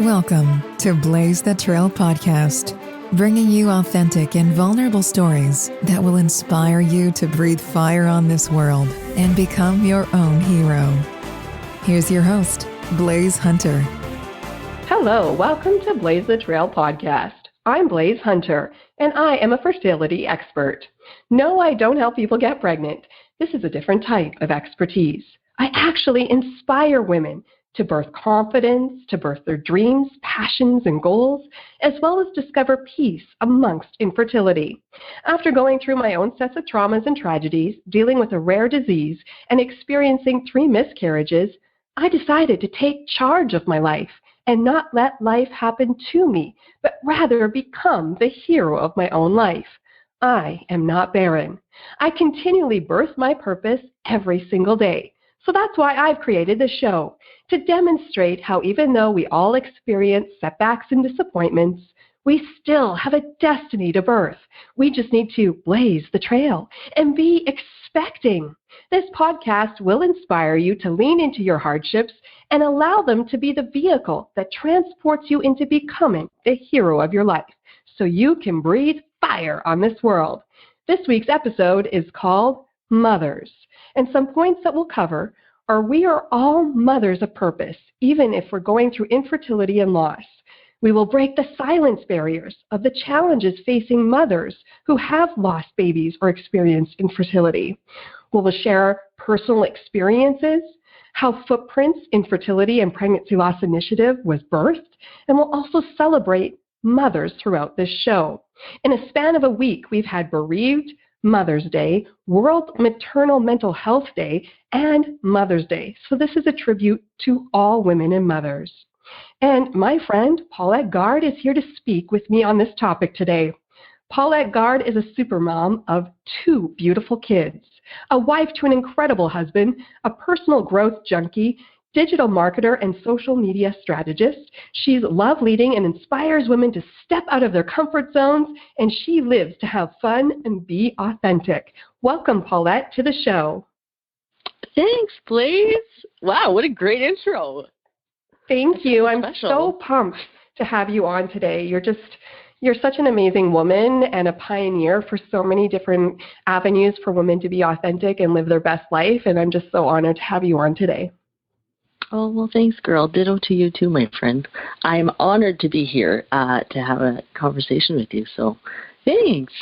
Welcome to Blaise the Trail podcast, bringing you authentic and vulnerable stories that will inspire you to breathe fire on this world and become your own hero. Here's your host, Blaise Hunter. Hello, welcome to Blaise the Trail podcast. I'm Blaise Hunter, and I am a fertility expert. No, I don't help people get pregnant. This is a different type of expertise. I actually inspire women to birth confidence, to birth their dreams, passions, and goals, as well as discover peace amongst infertility. After going through my own sets of traumas and tragedies, dealing with a rare disease, and experiencing 3 miscarriages, I decided to take charge of my life and not let life happen to me, but rather become the hero of my own life. I am not barren. I continually birth my purpose every single day. So that's why I've created this show, to demonstrate how even though we all experience setbacks and disappointments, we still have a destiny to birth. We just need to blaze the trail and be expecting. This podcast will inspire you to lean into your hardships and allow them to be the vehicle that transports you into becoming the hero of your life, so you can breathe fire on this world. This week's episode is called Mothers, and some points that we'll cover are we are all mothers of purpose, even if we're going through infertility and loss. We will break the silence barriers of the challenges facing mothers who have lost babies or experienced infertility. We will share personal experiences, how Footprints Infertility and Pregnancy Loss Initiative was birthed, and we'll also celebrate mothers throughout this show. In a span of a week, we've had Bereaved, Mother's Day, World Maternal Mental Health Day, and Mother's Day. So this is a tribute to all women and mothers. And my friend, Paulette Guard, is here to speak with me on this topic today. Paulette Guard is a supermom of 2 beautiful kids, a wife to an incredible husband, a personal growth junkie, digital marketer, and social media strategist. She's love leading and inspires women to step out of their comfort zones, and she lives to have fun and be authentic. Welcome, Paulette, to the show. Thanks, Blaise. Wow, what a great intro. Thank you. I'm Special. so pumped to have you on today. You're such an amazing woman and a pioneer for so many different avenues for women to be authentic and live their best life, and I'm just so honored to have you on today. Oh, well, thanks, girl. Ditto to you too, my friend. I'm honored to be here to have a conversation with you, so thanks.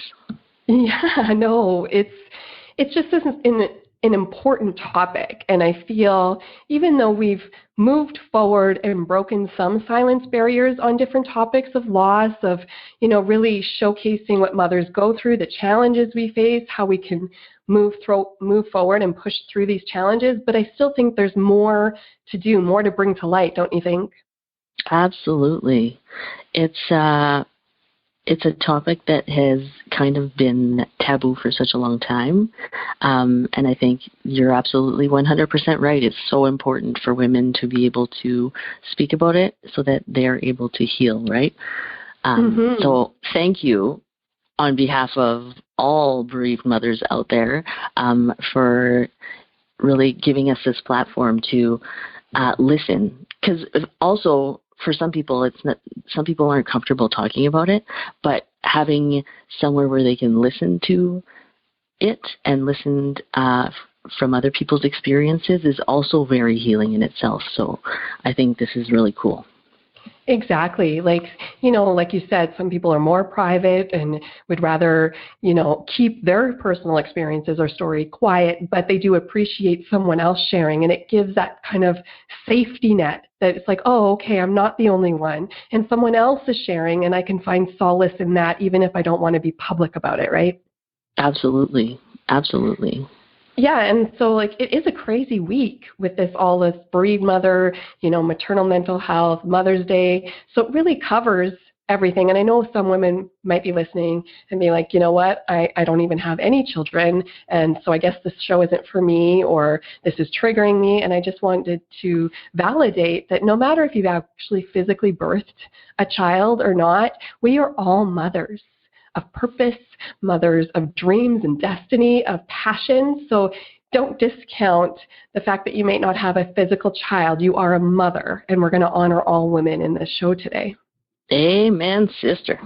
Yeah, no, it's just an important topic, and I feel even though we've moved forward and broken some silence barriers on different topics of loss, of, really showcasing what mothers go through, the challenges we face, how we can move forward and push through these challenges, but I still think there's more to do, more to bring to light, don't you think? Absolutely. It's a topic that has kind of been taboo for such a long time, and I think you're absolutely 100% right. It's so important for women to be able to speak about it so that they're able to heal, right? So thank you on behalf of all bereaved mothers out there for really giving us this platform to listen. Because also, for some people, some people aren't comfortable talking about it, but having somewhere where they can listen to it and listen from other people's experiences is also very healing in itself. So I think this is really cool. Exactly. Like you said, some people are more private and would rather, keep their personal experiences or story quiet, but they do appreciate someone else sharing. And it gives that kind of safety net that it's like, oh, okay, I'm not the only one. And someone else is sharing, and I can find solace in that, even if I don't want to be public about it, right? Absolutely. Absolutely. Yeah, and so it is a crazy week with all this bereaved mother, maternal mental health, Mother's Day. So it really covers everything. And I know some women might be listening and be like, you know what, I don't even have any children. And so I guess this show isn't for me, or this is triggering me. And I just wanted to validate that no matter if you've actually physically birthed a child or not, we are all mothers of purpose, mothers of dreams and destiny, of passion. So don't discount the fact that you may not have a physical child. You are a mother, and we're going to honor all women in this show today. Amen, sister.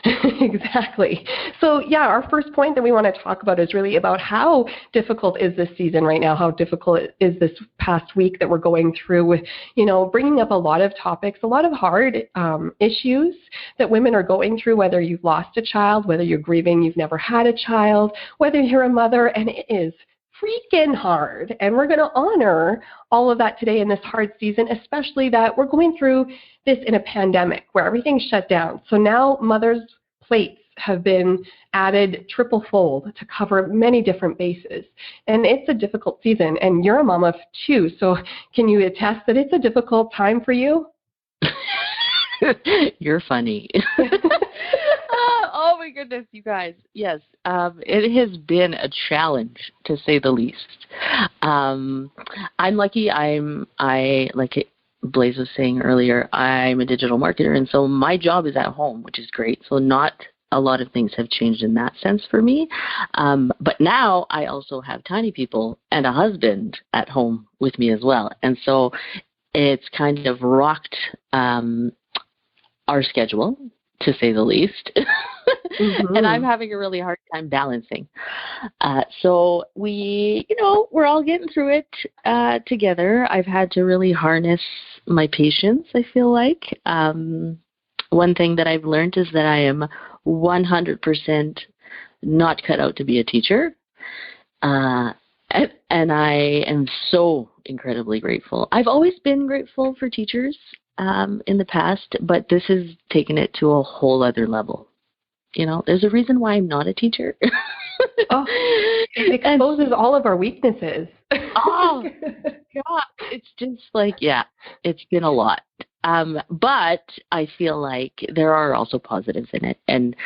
Exactly. So yeah, our first point that we want to talk about is really about how difficult is this season right now, how difficult is this past week that we're going through with, bringing up a lot of topics, a lot of hard issues that women are going through, whether you've lost a child, whether you're grieving, you've never had a child, whether you're a mother, and it is freaking hard. And we're going to honor all of that today in this hard season, especially that we're going through this in a pandemic where everything's shut down. So now mothers' plates have been added triple fold to cover many different bases. And it's a difficult season. And you're a mama too. So can you attest that it's a difficult time for you? You're funny. Oh my goodness, you guys. Yes, it has been a challenge to say the least. I'm lucky. Like Blaise was saying earlier, I'm a digital marketer, and so my job is at home, which is great. So not a lot of things have changed in that sense for me. But now I also have tiny people and a husband at home with me as well. And so it's kind of rocked our schedule, to say the least. Mm-hmm. And I'm having a really hard time balancing. So we're all getting through it together. I've had to really harness my patience, I feel like. One thing that I've learned is that I am 100% not cut out to be a teacher. And I am so incredibly grateful. I've always been grateful for teachers in the past, but this has taken it to a whole other level. There's a reason why I'm not a teacher. It exposes all of our weaknesses. Oh, God. It's just like, it's been a lot. But I feel like there are also positives in it. And,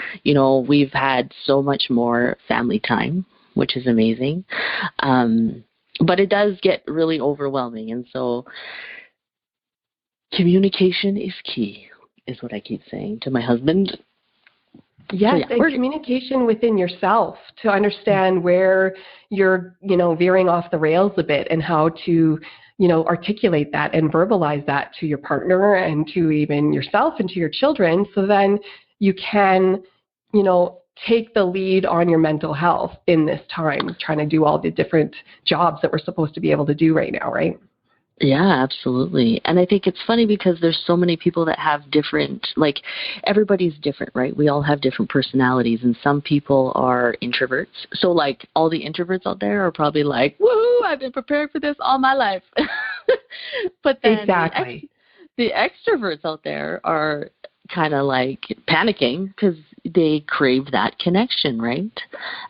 we've had so much more family time, which is amazing. But it does get really overwhelming. And so communication is key, is what I keep saying to my husband. Yes, so, and communication within yourself to understand where you're, veering off the rails a bit and how to, articulate that and verbalize that to your partner and to even yourself and to your children. So then you can, take the lead on your mental health in this time, trying to do all the different jobs that we're supposed to be able to do right now, right? Yeah, absolutely. And I think it's funny because there's so many people that have different, like everybody's different, right? We all have different personalities, and some people are introverts. So like all the introverts out there are probably like, woohoo, I've been prepared for this all my life. But then exactly. The extroverts out there are kind of like panicking because they crave that connection, right?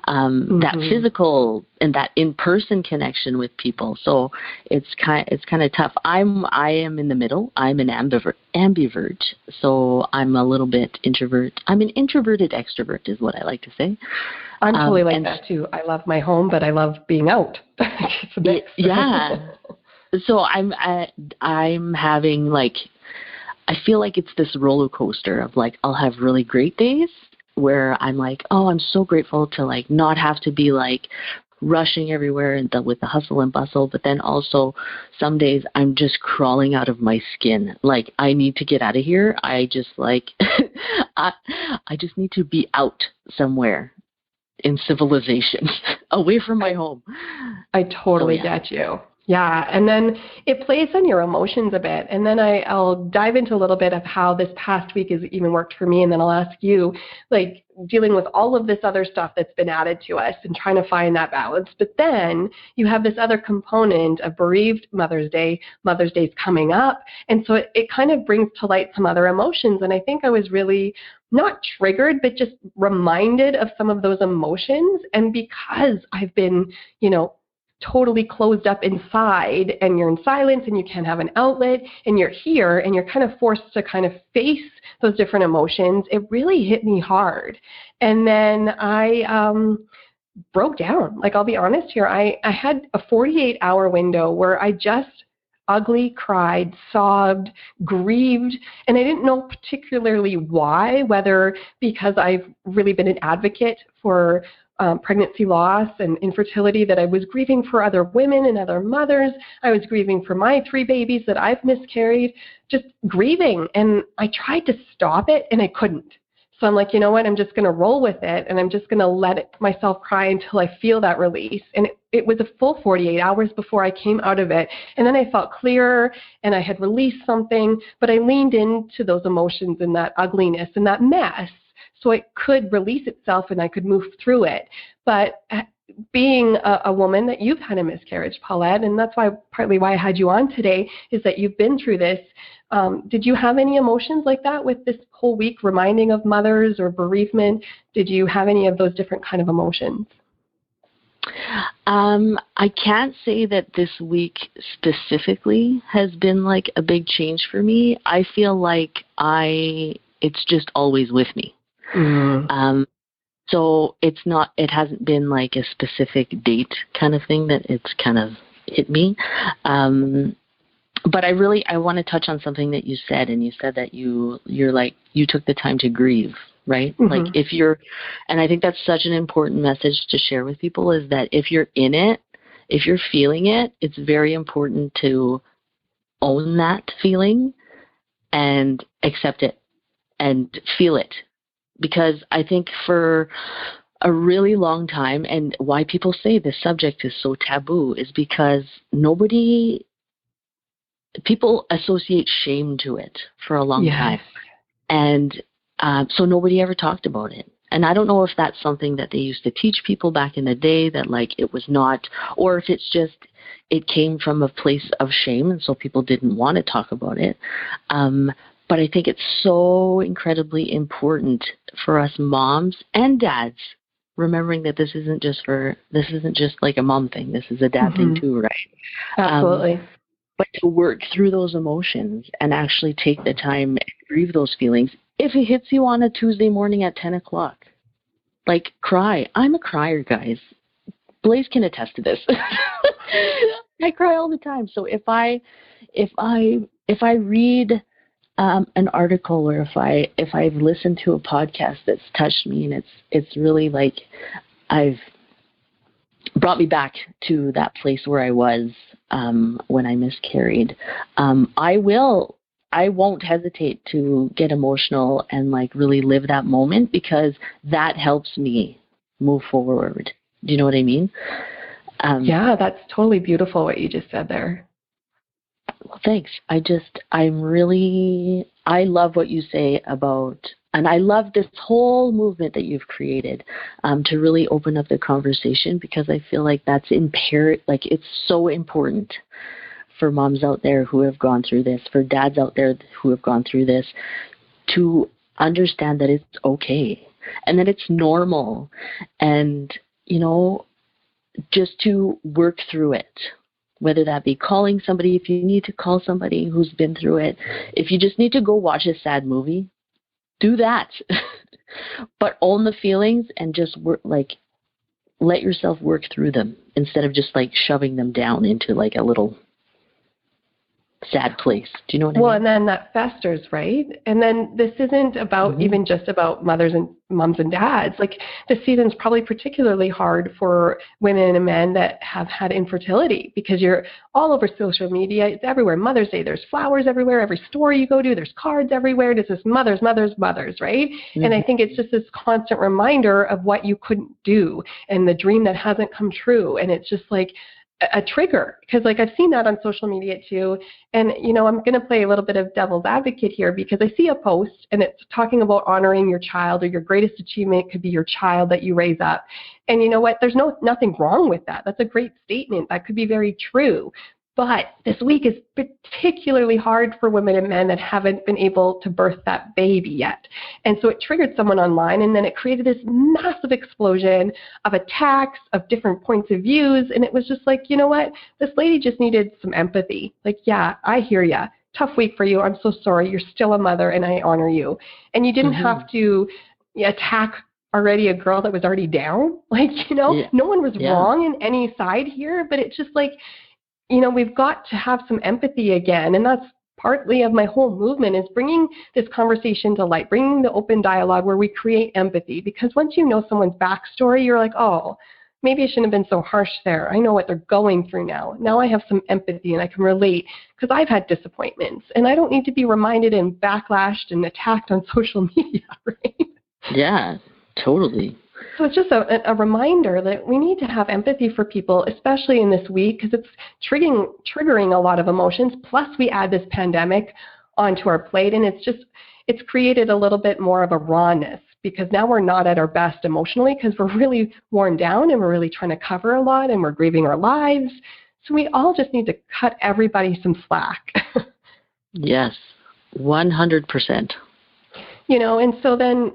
That physical and that in-person connection with people. So it's kind of tough. I am in the middle. I'm an ambivert. So I'm a little bit introvert. I'm an introverted extrovert is what I like to say. I'm totally like that too. I love my home, but I love being out. It's a mix. Yeah. So I'm having like, I feel like it's this roller coaster of like, I'll have really great days where I'm like, oh, I'm so grateful to like not have to be like rushing everywhere and with the hustle and bustle. But then also some days I'm just crawling out of my skin. Like I need to get out of here. I just like, I just need to be out somewhere in civilization away from my home. I totally get you. Yeah, and then it plays on your emotions a bit. And then I'll dive into a little bit of how this past week has even worked for me. And then I'll ask you, like, dealing with all of this other stuff that's been added to us and trying to find that balance. But then you have this other component of bereaved Mother's Day. Mother's Day's coming up. And so it kind of brings to light some other emotions. And I think I was really not triggered, but just reminded of some of those emotions. And because I've been, totally closed up inside and you're in silence and you can't have an outlet and you're here and you're kind of forced to kind of face those different emotions, it really hit me hard. And then I broke down. Like, I'll be honest here, I had a 48-hour window where I just ugly cried, sobbed, grieved, and I didn't know particularly why, whether because I've really been an advocate for pregnancy loss and infertility, that I was grieving for other women and other mothers. I was grieving for my 3 babies that I've miscarried, just grieving. And I tried to stop it and I couldn't. So I'm like, you know what, I'm just going to roll with it, and I'm just going to let myself cry until I feel that release. And it was a full 48 hours before I came out of it. And then I felt clearer and I had released something, but I leaned into those emotions and that ugliness and that mess so it could release itself and I could move through it. But being a woman that you've had a miscarriage, Paulette, and that's partly why I had you on today, is that you've been through this. Did you have any emotions like that with this whole week, reminding of mothers or bereavement? Did you have any of those different kind of emotions? I can't say that this week specifically has been like a big change for me. I feel like it's just always with me. Mm. So it hasn't been like a specific date kind of thing that it's kind of hit me. But I want to touch on something that you said, and you said that you took the time to grieve, right? Mm-hmm. Like and I think that's such an important message to share with people, is that if you're in it, if you're feeling it, it's very important to own that feeling and accept it and feel it. Because I think for a really long time, and why people say this subject is so taboo, is because people associate shame to it for a long time. And so nobody ever talked about it. And I don't know if that's something that they used to teach people back in the day, that like it was not, or if it's just, it came from a place of shame and so people didn't want to talk about it. But I think it's so incredibly important for us moms and dads, remembering that this isn't just like a mom thing. This is a dad thing too, right? Absolutely. But to work through those emotions and actually take the time and grieve those feelings. If it hits you on a Tuesday morning at 10 o'clock, like cry. I'm a crier, guys. Blaise can attest to this. I cry all the time. So if I read an article, or if I've listened to a podcast that's touched me, and it's really like I've brought me back to that place where I was when I miscarried, I won't hesitate to get emotional and like really live that moment, because that helps me move forward. Do you know what I mean? Yeah, that's totally beautiful what you just said there. Well, thanks. I love what you say about, and I love this whole movement that you've created to really open up the conversation, because I feel like that's like it's so important for moms out there who have gone through this, for dads out there who have gone through this, to understand that it's okay and that it's normal, and, you know, just to work through it. Whether that be calling somebody, if you need to call somebody who's been through it, if you just need to go watch a sad movie, do that. But own the feelings and just let yourself work through them, instead of just like shoving them down into like a little sad place. Do you know what I mean? Well, and then that festers, right? And then this isn't about even just about mothers and moms and dads. Like, this season's probably particularly hard for women and men that have had infertility, because you're all over social media. It's everywhere. Mother's Day, there's flowers everywhere. Every store you go to, there's cards everywhere. It's just mothers, mothers, mothers, right? Mm-hmm. And I think it's just this constant reminder of what you couldn't do and the dream that hasn't come true. And it's just like a trigger, because like I've seen that on social media too. And, you know, I'm going to play a little bit of devil's advocate here, because I see a post and it's talking about honoring your child, or your greatest achievement could be your child that you raise up. And you know what? There's nothing wrong with that. That's a great statement. That could be very true. But this week is particularly hard for women and men that haven't been able to birth that baby yet. And so it triggered someone online, and then it created this massive explosion of attacks, of different points of views. And it was just like, you know what? This lady just needed some empathy. Like, yeah, I hear ya. Tough week for you. I'm so sorry. You're still a mother, and I honor you. And you didn't have to attack already a girl that was already down. Like, you know, no one was wrong in any side here, but it's just like, you know, we've got to have some empathy again. And that's partly of my whole movement is bringing this conversation to light, bringing the open dialogue where we create empathy. Because once you know someone's backstory, you're like, oh, maybe I shouldn't have been so harsh there. I know what they're going through now. Now I have some empathy and I can relate because I've had disappointments. And I don't need to be reminded and backlashed and attacked on social media, right? Yeah, totally. So it's just a reminder that we need to have empathy for people, especially in this week, because it's triggering a lot of emotions. Plus, we add this pandemic onto our plate, and it's created a little bit more of a rawness, because now we're not at our best emotionally because we're really worn down and we're really trying to cover a lot and we're grieving our lives. So we all just need to cut everybody some slack. Yes, 100%. And so then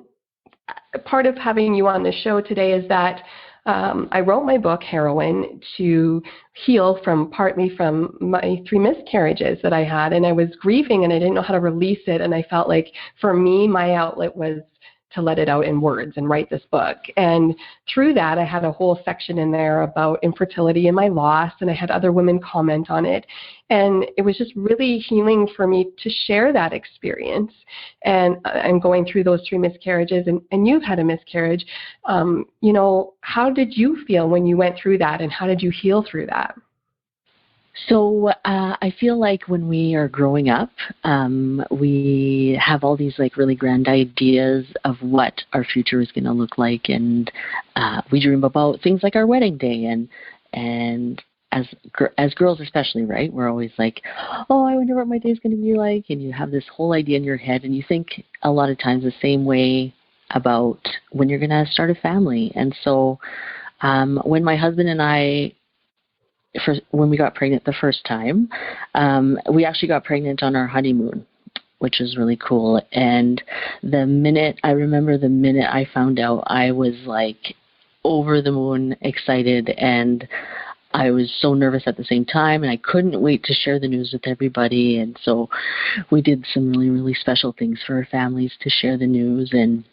part of having you on the show today is that I wrote my book, Heroine, to heal partly from my 3 miscarriages that I had. And I was grieving and I didn't know how to release it. And I felt like for me, my outlet was to let it out in words and write this book. And through that, I had a whole section in there about infertility and my loss, and I had other women comment on it. And it was just really healing for me to share that experience. And I'm going through those 3 miscarriages, and you've had a miscarriage. How did you feel when you went through that, and how did you heal through that? So I feel like when we are growing up, we have all these like really grand ideas of what our future is going to look like, and we dream about things like our wedding day, and as girls especially, right? We're always like, oh, I wonder what my day is going to be like, and you have this whole idea in your head, and you think a lot of times the same way about when you're going to start a family. And so when my husband and I when we got pregnant the first time, we actually got pregnant on our honeymoon, which was really cool. And I remember the minute I found out, I was like over the moon excited, and I was so nervous at the same time, and I couldn't wait to share the news with everybody. And so we did some really, really special things for our families to share the news. And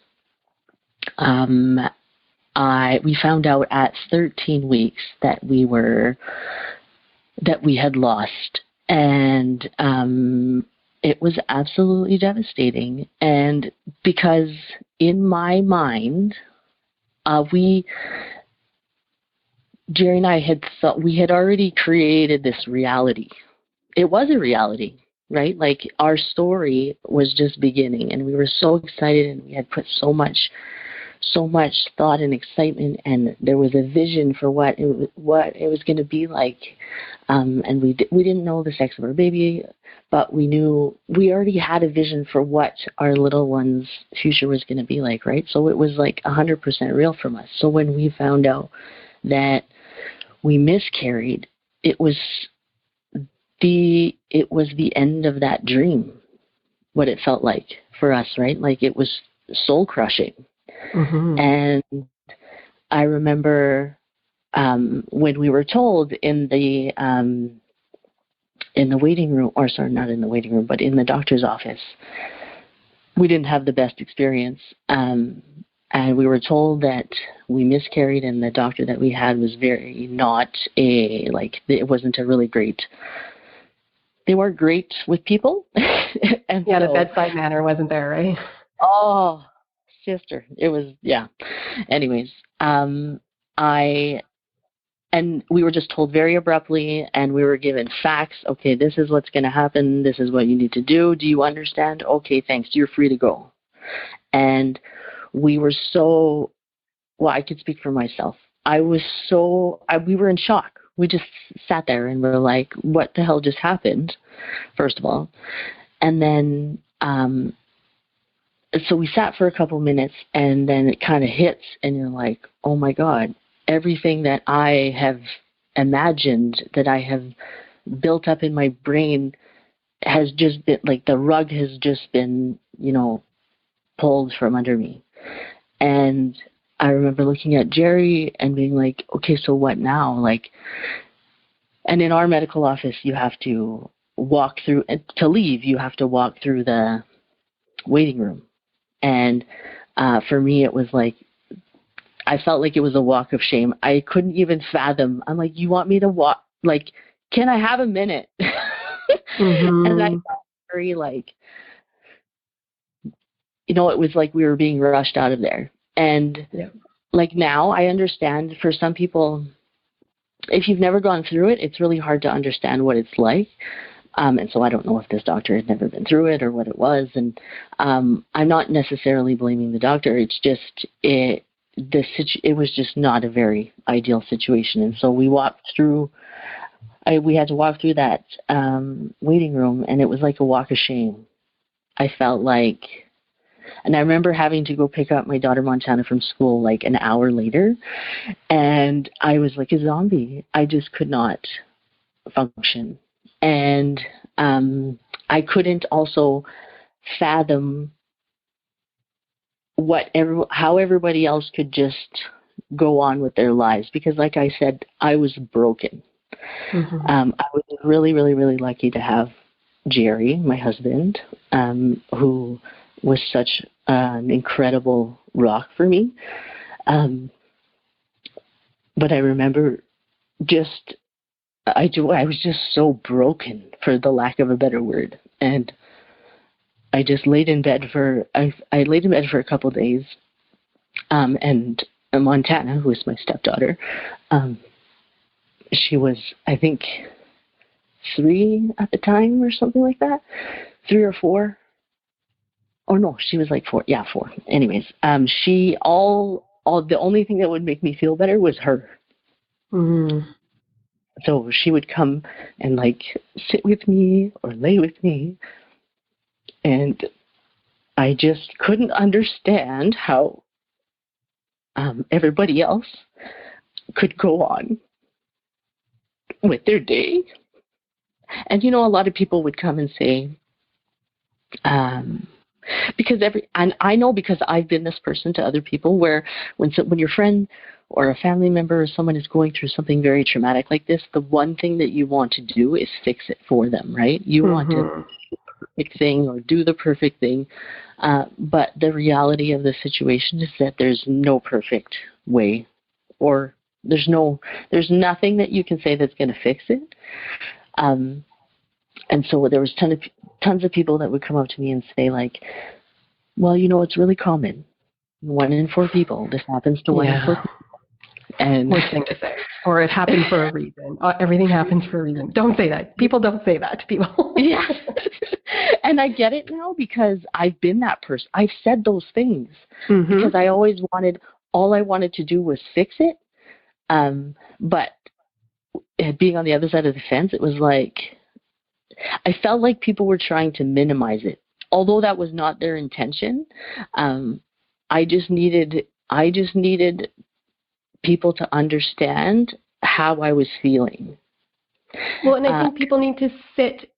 we found out at 13 weeks that we had lost, and it was absolutely devastating. And because in my mind, Jerry and I had thought we had already created this reality. It was a reality, right? Like our story was just beginning, and we were so excited, and we had put so much thought and excitement, and there was a vision for what it was going to be like. And we didn't know the sex of our baby, but we knew we already had a vision for what our little one's future was going to be like, right? So it was like 100% real from us. So when we found out that we miscarried, it was the end of that dream, what it felt like for us, right? Like it was soul crushing. Mm-hmm. And I remember when we were told in the waiting room, or sorry, not in the waiting room, but in the doctor's office, we didn't have the best experience. And we were told that we miscarried, and the doctor that we had was it wasn't a really great, they weren't great with people. And yeah, the bedside manner wasn't there, right? Oh, sister, it was, yeah. Anyways, and we were just told very abruptly, and we were given facts. Okay, this is what's going to happen. This is what you need to do. Do you understand? Okay, thanks. You're free to go. And we were I could speak for myself. We were in shock. We just sat there and were like, what the hell just happened, first of all? And then, so we sat for a couple minutes, and then it kind of hits, and you're like, oh my God, everything that I have imagined, that I have built up in my brain, has just been, like, the rug has just been, pulled from under me. And I remember looking at Jerry and being like, okay, so what now? Like, and in our medical office, you have to walk through, to leave, you have to walk through the waiting room. And for me, it was like, I felt like it was a walk of shame. I couldn't even fathom. I'm like, you want me to walk? Like, can I have a minute? Mm-hmm. And I thought, very like, you know, it was like we were being rushed out of there. And like now I understand for some people, if you've never gone through it, it's really hard to understand what it's like. And so I don't know if this doctor had never been through it or what it was. And I'm not necessarily blaming the doctor. It's just it was just not a very ideal situation. And so we walked through. We had to walk through that waiting room, and it was like a walk of shame. I felt like, and I remember having to go pick up my daughter Montana from school like an hour later, and I was like a zombie. I just could not function. And I couldn't also fathom how everybody else could just go on with their lives, because like I said, I was broken. Mm-hmm. I was really, really, really lucky to have Jerry, my husband, who was such an incredible rock for me. But I remember I was just so broken, for the lack of a better word, and I just laid in bed for a couple of days. And Montana, who is my stepdaughter, she was, I think, 3 at the time or something like that, 3 or 4. Oh no, she was like 4. Yeah, 4. Anyways, the only thing that would make me feel better was her. Mm-hmm. So she would come and like sit with me or lay with me, and I just couldn't understand how everybody else could go on with their day. And you know, a lot of people would come and say, and I know, because I've been this person to other people, where when your friend or a family member or someone is going through something very traumatic like this, the one thing that you want to do is fix it for them, right? You want to do the perfect thing or do the perfect thing. But the reality of the situation is that there's no perfect way, or there's nothing that you can say that's going to fix it. And so there was tons of people that would come up to me and say like, well, you know, it's really common. 1 in 4 people. This happens to 1 in 4 people. And worst thing to say. Or it happened for a reason. Everything happens for a reason. Don't say that. People don't say that to people. Yeah. And I get it now, because I've been that person. I've said those things. Mm-hmm. Because all I wanted to do was fix it. But being on the other side of the fence, it was like, I felt like people were trying to minimize it. Although that was not their intention. I just needed people to understand how I was feeling. Well, and I think people need to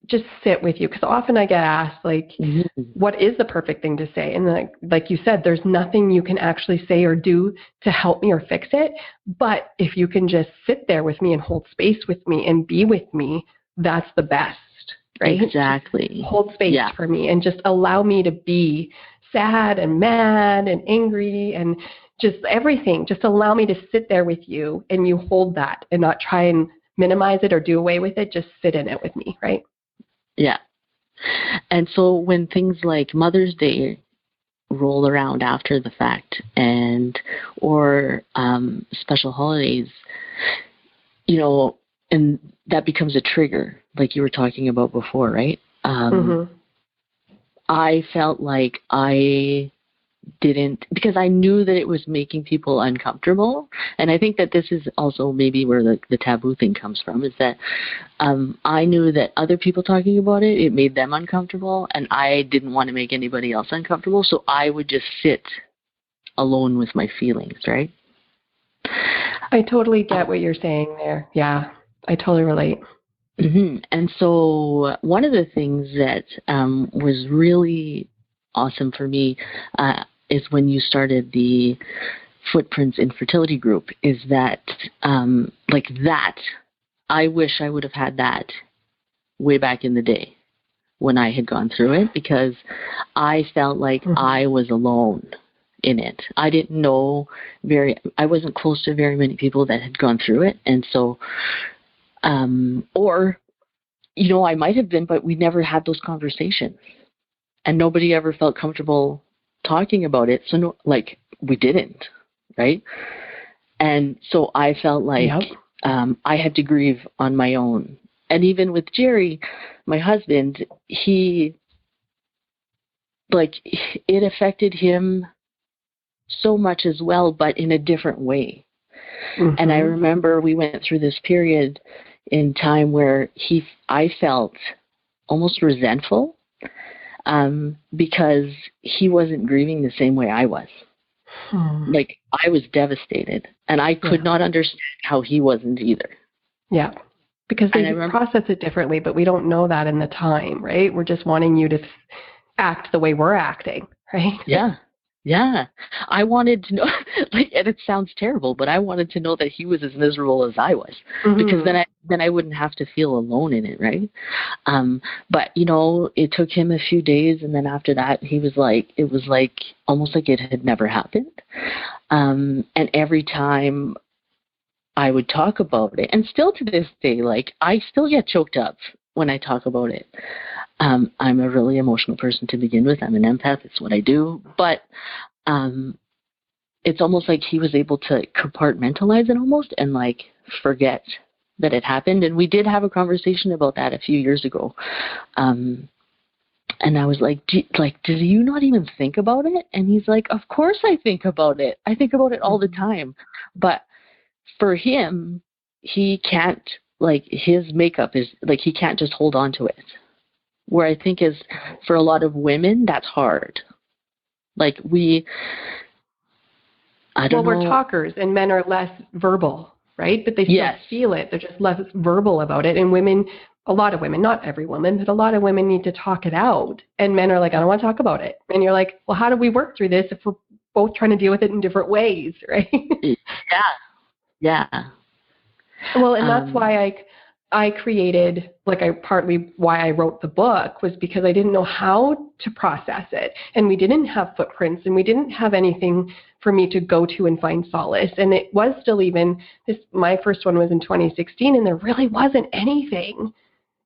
just sit with you, because often I get asked, like, mm-hmm. what is the perfect thing to say? And like you said, there's nothing you can actually say or do to help me or fix it. But if you can just sit there with me and hold space with me and be with me, that's the best, right? Exactly. Hold space for me and just allow me to be sad and mad and angry and just everything. Just allow me to sit there with you, and you hold that and not try and minimize it or do away with it. Just sit in it with me, right? Yeah. And so when things like Mother's Day roll around after the fact, or special holidays, you know, and that becomes a trigger, like you were talking about before, right? Mm-hmm. I felt like I didn't, because I knew that it was making people uncomfortable. And I think that this is also maybe where the taboo thing comes from, is that I knew that other people talking about it made them uncomfortable, and I didn't want to make anybody else uncomfortable, so I would just sit alone with my feelings, right? I totally get what you're saying there. Yeah, I totally relate. Mm-hmm. And so one of the things that was really awesome for me is when you started the Footprints Infertility group, is that I wish I would have had that way back in the day when I had gone through it, because I felt like mm-hmm. I was alone in it. I didn't know I wasn't close to very many people that had gone through it. And so, or I might have been, but we never had those conversations. And nobody ever felt comfortable talking about it. So, we didn't, right? And so I felt like I had to grieve on my own. And even with Jerry, my husband, it affected him so much as well, but in a different way. Mm-hmm. And I remember we went through this period in time where I felt almost resentful because he wasn't grieving the same way I was. I was devastated, and I could not understand how he wasn't either. Yeah, because they process it differently, but we don't know that in the time, right? We're just wanting you to act the way we're acting, right? Yeah. I wanted to know, and it sounds terrible, but I wanted to know that he was as miserable as I was, because then I wouldn't have to feel alone in it, right? But it took him a few days, and then after that, it was almost like it had never happened. And every time I would talk about it, and still to this day, I still get choked up when I talk about it. I'm a really emotional person to begin with. I'm an empath. It's what I do. But it's almost like he was able to compartmentalize it almost and forget that it happened. And we did have a conversation about that a few years ago. And I was like, do you not even think about it? And he's like, of course I think about it. I think about it all the time. But for him, he can't, his makeup is, he can't just hold on to it. Where I think is, for a lot of women, that's hard. We're talkers, and men are less verbal, right? But they still feel it. They're just less verbal about it. And women, a lot of women, not every woman, but a lot of women need to talk it out. And men are like, I don't want to talk about it. And you're like, well, how do we work through this if we're both trying to deal with it in different ways, right? Yeah. Well, and that's why I created, partly why I wrote the book was because I didn't know how to process it. And we didn't have footprints, and we didn't have anything for me to go to and find solace. And it was still my first one was in 2016, and there really wasn't anything.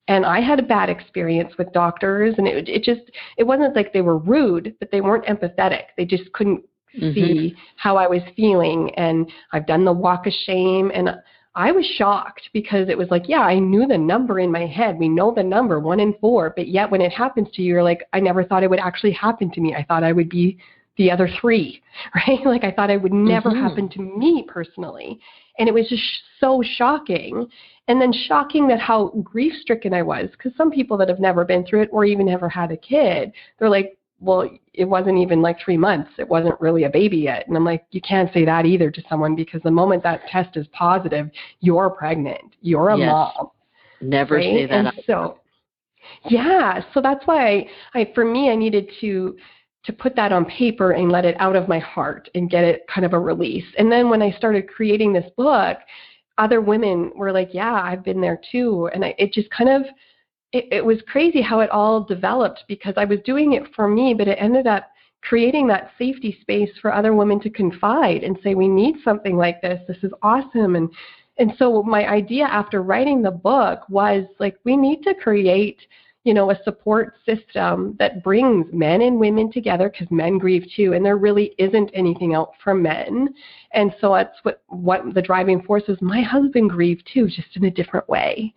And I had a bad experience with doctors, and it wasn't like they were rude, but they weren't empathetic. They just couldn't see how I was feeling. And I've done the walk of shame, and I was shocked because it was I knew the number in my head. We know the number, 1 in 4, but yet when it happens to you, you're like, I never thought it would actually happen to me. I thought I would be the other 3, right? I thought it would never happen to me personally. And it was just so shocking. And then shocking that how grief-stricken I was, because some people that have never been through it or even never had a kid, they're like, well, it wasn't even 3 months. It wasn't really a baby yet. And I'm like, you can't say that either to someone, because the moment that test is positive, you're pregnant. You're a mom. Never say that. And so that's why for me, I needed to put that on paper and let it out of my heart and get it kind of a release. And then when I started creating this book, other women were like, yeah, I've been there too. And it just kind of, it was crazy how it all developed, because I was doing it for me, but it ended up creating that safety space for other women to confide and say, we need something like this. This is awesome. And so my idea after writing the book was we need to create, a support system that brings men and women together, because men grieve too, and there really isn't anything out for men. And so that's what the driving force is. My husband grieved too, just in a different way.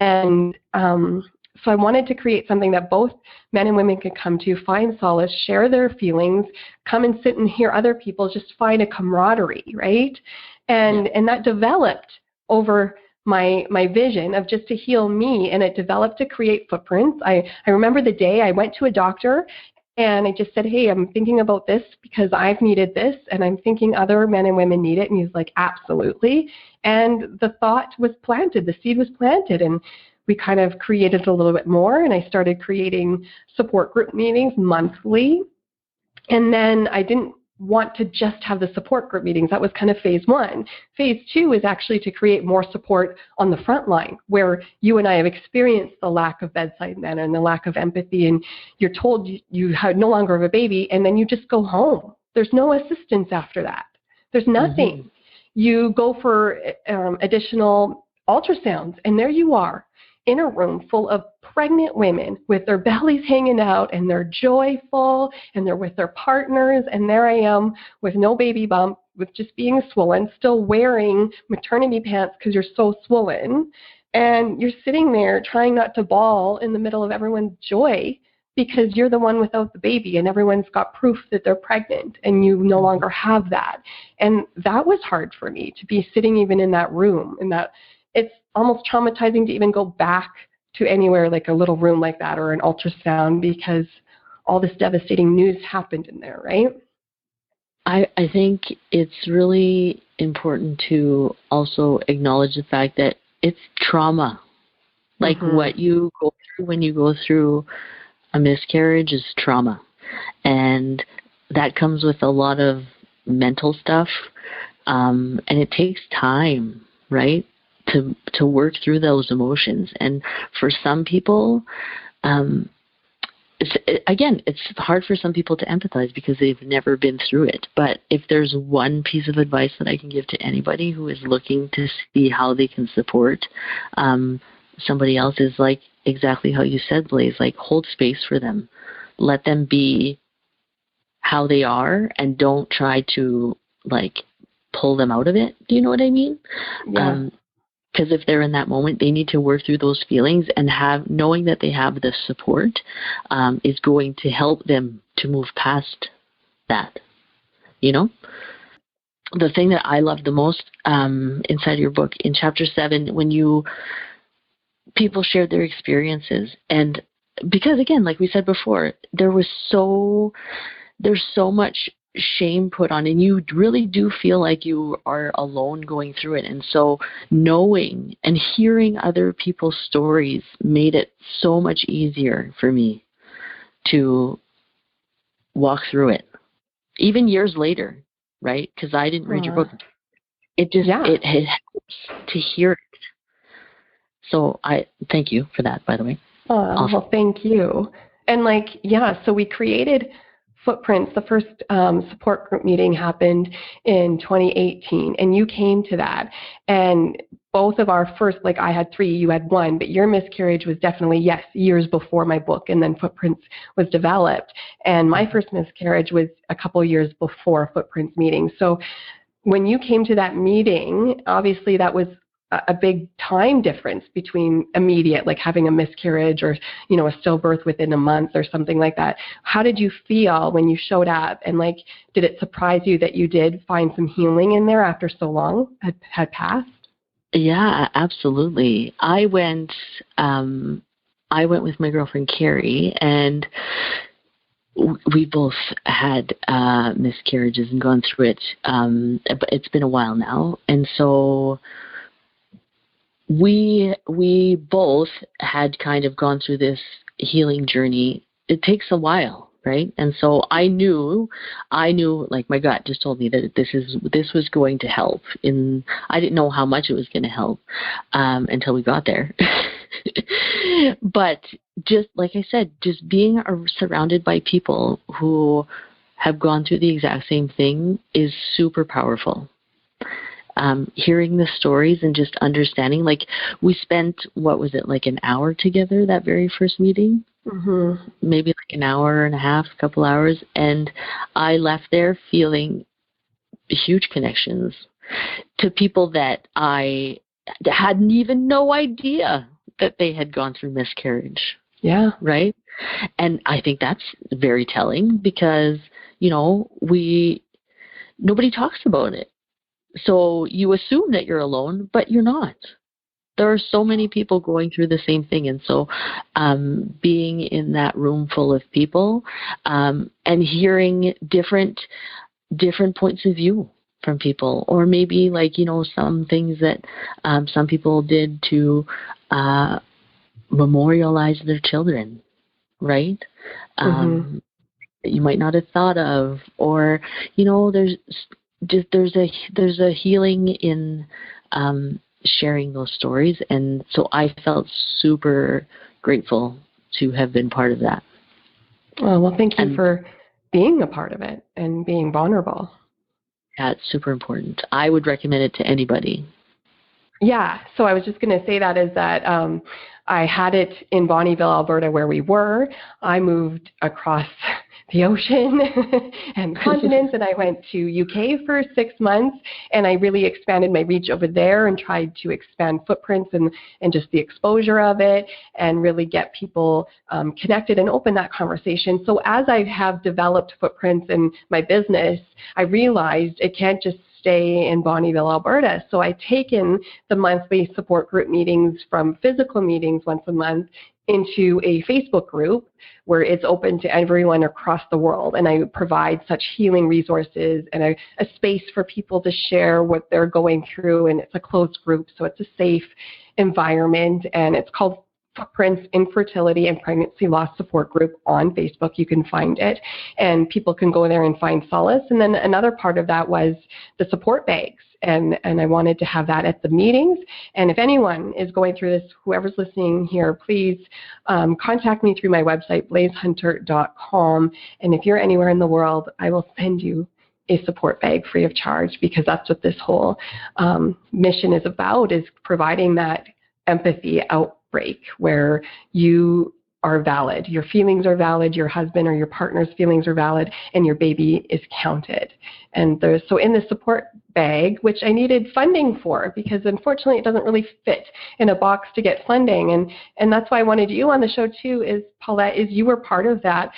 And so I wanted to create something that both men and women could come to, find solace, share their feelings, come and sit and hear other people, just find a camaraderie, right? And that developed over my vision of just to heal me, and it developed to create footprints. I remember the day I went to a doctor and I just said, hey, I'm thinking about this because I've needed this, and I'm thinking other men and women need it. And he's like, absolutely. And the thought was planted, the seed was planted, and we kind of created a little bit more, and I started creating support group meetings monthly. And then I didn't want to just have the support group meetings. That was kind of phase 1. Phase 2 is actually to create more support on the front line, where you and I have experienced the lack of bedside manner and the lack of empathy, and you're told you no longer have a baby, and then you just go home. There's no assistance after that. There's nothing. You go for additional ultrasounds, and there you are in a room full of pregnant women with their bellies hanging out and they're joyful and they're with their partners, and there I am with no baby bump, with just being swollen, still wearing maternity pants because you're so swollen, and you're sitting there trying not to bawl in the middle of everyone's joy because you're the one without the baby and everyone's got proof that they're pregnant and you no longer have that. And that was hard for me to be sitting even in that room, and that it's almost traumatizing to even go back to anywhere like a little room like that or an ultrasound, because all this devastating news happened in there, right? I think it's really important to also acknowledge the fact that it's trauma. Like what you go through when you go through a miscarriage is trauma. And that comes with a lot of mental stuff. And it takes time, right, to work through those emotions. And for some people, it's hard for some people to empathize because they've never been through it. But if there's one piece of advice that I can give to anybody who is looking to see how they can support somebody else, is like exactly how you said, Blaise, like hold space for them. Let them be how they are and don't try to like pull them out of it. Do you know what I mean? Yeah. Because if they're in that moment, they need to work through those feelings, and knowing that they have the support is going to help them to move past that. You know, the thing that I love the most inside your book, in chapter 7, when people shared their experiences, and because again, like we said before, there's so much shame put on, and you really do feel like you are alone going through it. And so knowing and hearing other people's stories made it so much easier for me to walk through it, even years later, right? Because I didn't read your book. It just it helps to hear it. So I thank you for that, by the way. Awesome. Well, thank you. And so we created Footprints. The first support group meeting happened in 2018, and you came to that. And both of our first, I had 3, you had 1, but your miscarriage was definitely, yes, years before my book, and then Footprints was developed. And my first miscarriage was a couple years before Footprints meeting. So when you came to that meeting, obviously that was a big time difference between immediate, like having a miscarriage or, a stillbirth within a month or something like that. How did you feel when you showed up? And did it surprise you that you did find some healing in there after so long had passed? Yeah, absolutely. I went with my girlfriend Carrie, and we both had miscarriages and gone through it. But it's been a while now, and so we both had kind of gone through this healing journey. It takes a while, right? And so I knew, like my gut just told me that this was going to help. I didn't know how much it was going to help until we got there. But just like I said, just being surrounded by people who have gone through the exact same thing is super powerful. Hearing the stories and just understanding, we spent, what was it, an hour together that very first meeting? Maybe an hour and a half, a couple hours. And I left there feeling huge connections to people that I hadn't even no idea that they had gone through miscarriage. Yeah. Right? And I think that's very telling because, nobody talks about it. So you assume that you're alone, but you're not. There are so many people going through the same thing. And so being in that room full of people and hearing different points of view from people, or maybe some things that some people did to memorialize their children, right? That you might not have thought of, or, there's a healing in sharing those stories, and so I felt super grateful to have been part of that. Oh, well, thank you for being a part of it and being vulnerable. Yeah, it's super important. I would recommend it to anybody. Yeah, so I was just going to say that I had it in Bonnyville, Alberta, where we were. I moved across the ocean and continents, and I went to UK for 6 months, and I really expanded my reach over there and tried to expand footprints and just the exposure of it, and really get people connected and open that conversation. So as I have developed footprints in my business, I realized it can't just stay in Bonnyville, Alberta. So I've taken the monthly support group meetings from physical meetings once a month into a Facebook group where it's open to everyone across the world. And I provide such healing resources and a space for people to share what they're going through. And it's a closed group, so it's a safe environment. And it's called Footprints, Infertility and Pregnancy Loss Support Group on Facebook. You can find it, and people can go there and find solace. And then another part of that was the support bags, and I wanted to have that at the meetings. And if anyone is going through this, whoever's listening here, please contact me through my website, blaisehunter.com. And if you're anywhere in the world, I will send you a support bag free of charge, because that's what this whole mission is about, is providing that empathy outbreak where you are valid, your feelings are valid, your husband or your partner's feelings are valid, and your baby is counted. And so in the support bag, which I needed funding for, because unfortunately it doesn't really fit in a box to get funding, and that's why I wanted you on the show too, is Paulette, is you were part of that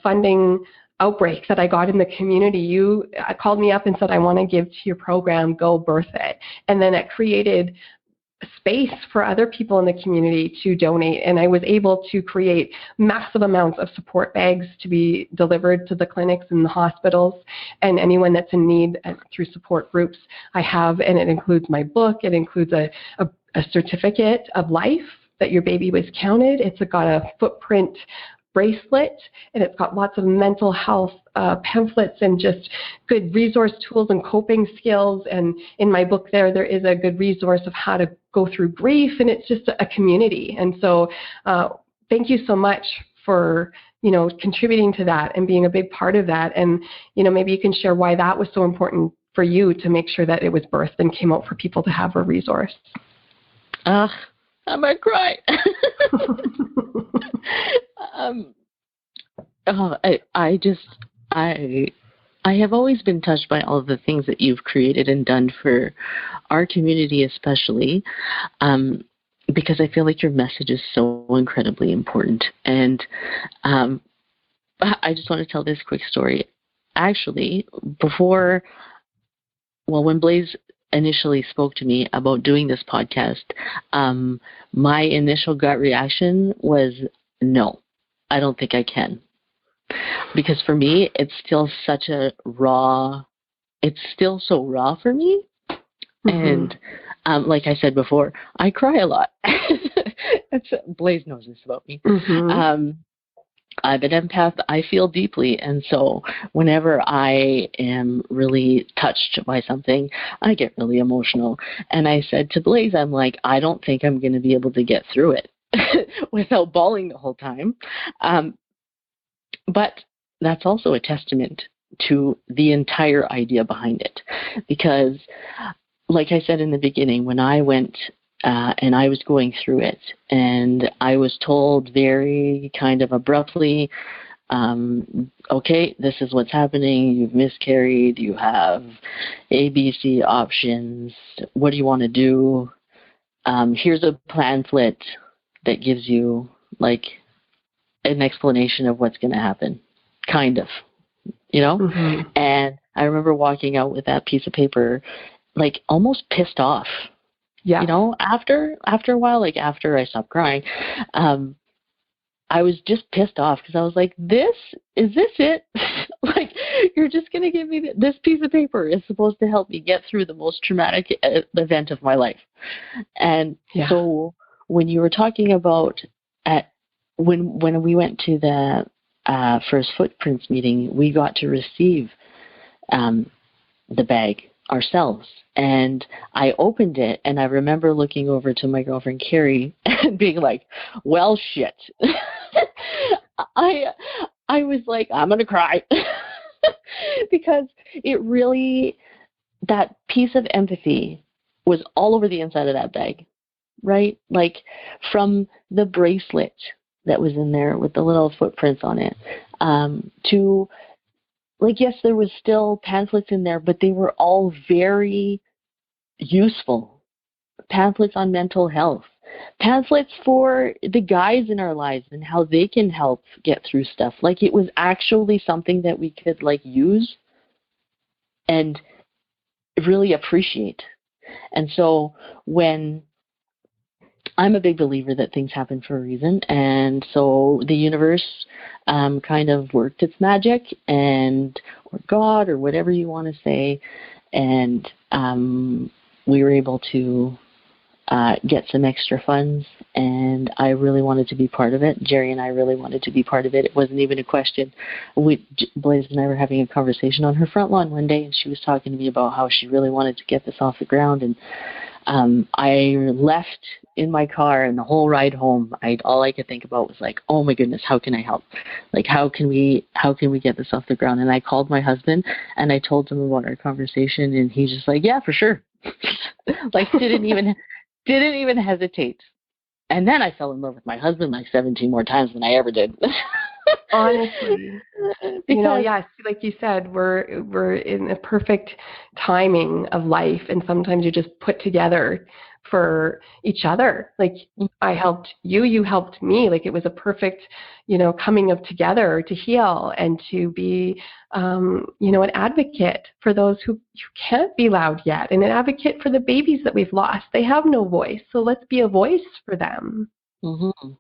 funding outbreak that I got in the community. You called me up and said, I want to give to your program, go birth it. And then it created space for other people in the community to donate, and I was able to create massive amounts of support bags to be delivered to the clinics and the hospitals and anyone that's in need through support groups I have. And it includes my book, it includes a certificate of life that your baby was counted, it's got a footprint bracelet, and it's got lots of mental health pamphlets and just good resource tools and coping skills. And in my book there is a good resource of how to go through grief, and it's just a community. And so thank you so much for contributing to that and being a big part of that. And maybe you can share why that was so important for you to make sure that it was birthed and came out for people to have a resource. I might cry. I have always been touched by all of the things that you've created and done for our community, especially because I feel like your message is so incredibly important. And I just want to tell this quick story. Actually, when Blaise initially spoke to me about doing this podcast, my initial gut reaction was, no, I don't think I can. Because for me, it's still so raw for me. Mm-hmm. And like I said before, I cry a lot. Blaise knows this about me. Mm-hmm. I'm an empath. I feel deeply. And so whenever I am really touched by something, I get really emotional. And I said to Blaise, I'm like, I don't think I'm going to be able to get through it without bawling the whole time. But that's also a testament to the entire idea behind it. Because, like I said in the beginning, when I went and I was going through it, and I was told very kind of abruptly, okay, this is what's happening, you've miscarried, you have ABC options, what do you want to do? Here's a pamphlet that gives you like an explanation of what's going to happen, kind of, Mm-hmm. And I remember walking out with that piece of paper, like almost pissed off. Yeah. After a while, like after I stopped crying, I was just pissed off because I was like, is this it? Like, you're just going to give me this piece of paper is supposed to help me get through the most traumatic event of my life. And so when you were talking about when we went to the first Footprints meeting, we got to receive the bag ourselves. And I opened it, and I remember looking over to my girlfriend Carrie and being like, well, shit. I was like, I'm going to cry. Because it really, that piece of empathy was all over the inside of that bag. right? Like from the bracelet that was in there with the little footprints on it, to, like, yes, there was still pamphlets in there, but they were all very useful. Pamphlets on mental health, pamphlets for the guys in our lives and how they can help get through stuff. Like, it was actually something that we could, like, use and really appreciate. And so when I'm a big believer that things happen for a reason, and so the universe kind of worked its magic, and or God, or whatever you want to say, and we were able to get some extra funds, and I really wanted to be part of it. Jerry and I really wanted to be part of it. It wasn't even a question. Blaise and I were having a conversation on her front lawn one day, and she was talking to me about how she really wanted to get this off the ground, and I left in my car, and the whole ride home, all I could think about was like, oh my goodness, how can I help? Like, how can we get this off the ground? And I called my husband, and I told him about our conversation, and he's just like, yeah, for sure. Like, didn't even hesitate. And then I fell in love with my husband like 17 more times than I ever did. Honestly, yes, like you said, we're in a perfect timing of life, and sometimes you just put together for each other. Like, I helped you, you helped me. Like, it was a perfect, coming of together to heal and to be, an advocate for those who can't be loud yet, and an advocate for the babies that we've lost. They have no voice, so let's be a voice for them. Mm-hmm.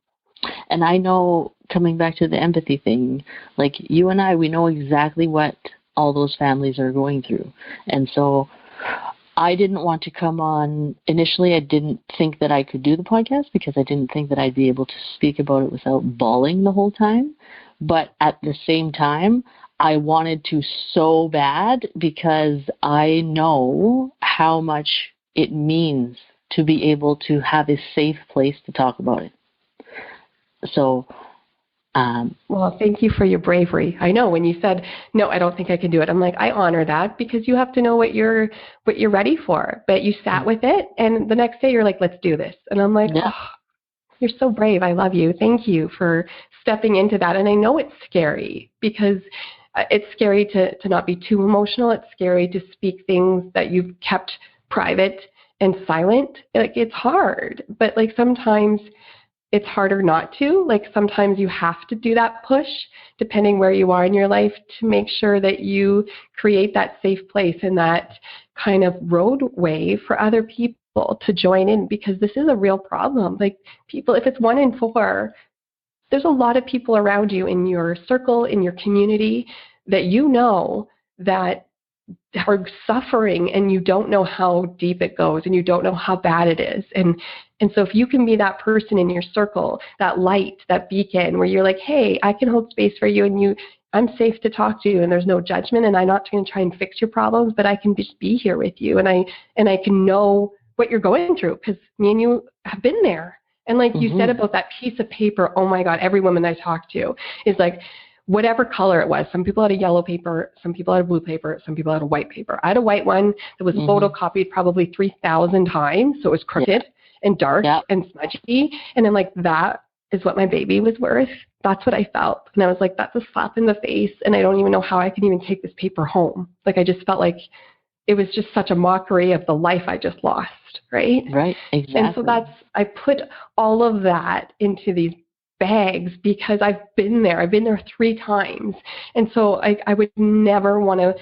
And I know, coming back to the empathy thing, like, you and I, we know exactly what all those families are going through. And so I didn't want to come on. Initially, I didn't think that I could do the podcast because I didn't think that I'd be able to speak about it without bawling the whole time. But at the same time, I wanted to so bad because I know how much it means to be able to have a safe place to talk about it. So, well, thank you for your bravery. I know when you said, no, I don't think I can do it, I'm like, I honor that, because you have to know what you're ready for. But you sat with it, and the next day you're like, let's do this. And I'm like, yeah. Oh, you're so brave. I love you. Thank you for stepping into that. And I know it's scary, because it's scary to not be too emotional. It's scary to speak things that you've kept private and silent. Like, it's hard, but like, sometimes it's harder not to. Like, sometimes you have to do that push, depending where you are in your life, to make sure that you create that safe place and that kind of roadway for other people to join in, because this is a real problem. Like, people, if it's 1 in 4, there's a lot of people around you in your circle, in your community, that that are suffering, and you don't know how deep it goes, and you don't know how bad it is. And so if you can be that person in your circle, that light, that beacon, where you're like, hey, I can hold space for you, and I'm safe to talk to you, and there's no judgment, and I'm not going to try and fix your problems, but I can just be here with you, and I can know what you're going through, because me and you have been there. And like you said about that piece of paper, oh my God, every woman I talk to is like, whatever color it was. Some people had a yellow paper, some people had a blue paper, some people had a white paper. I had a white one that was photocopied probably 3,000 times, so it was crooked and dark and smudgy. And then, like, that is what my baby was worth. That's what I felt. And I was like, that's a slap in the face, and I don't even know how I can even take this paper home. Like, I just felt like it was just such a mockery of the life I just lost, right? Right, exactly. And so I put all of that into these bags, because I've been there. I've been there 3 times. And so I would never want to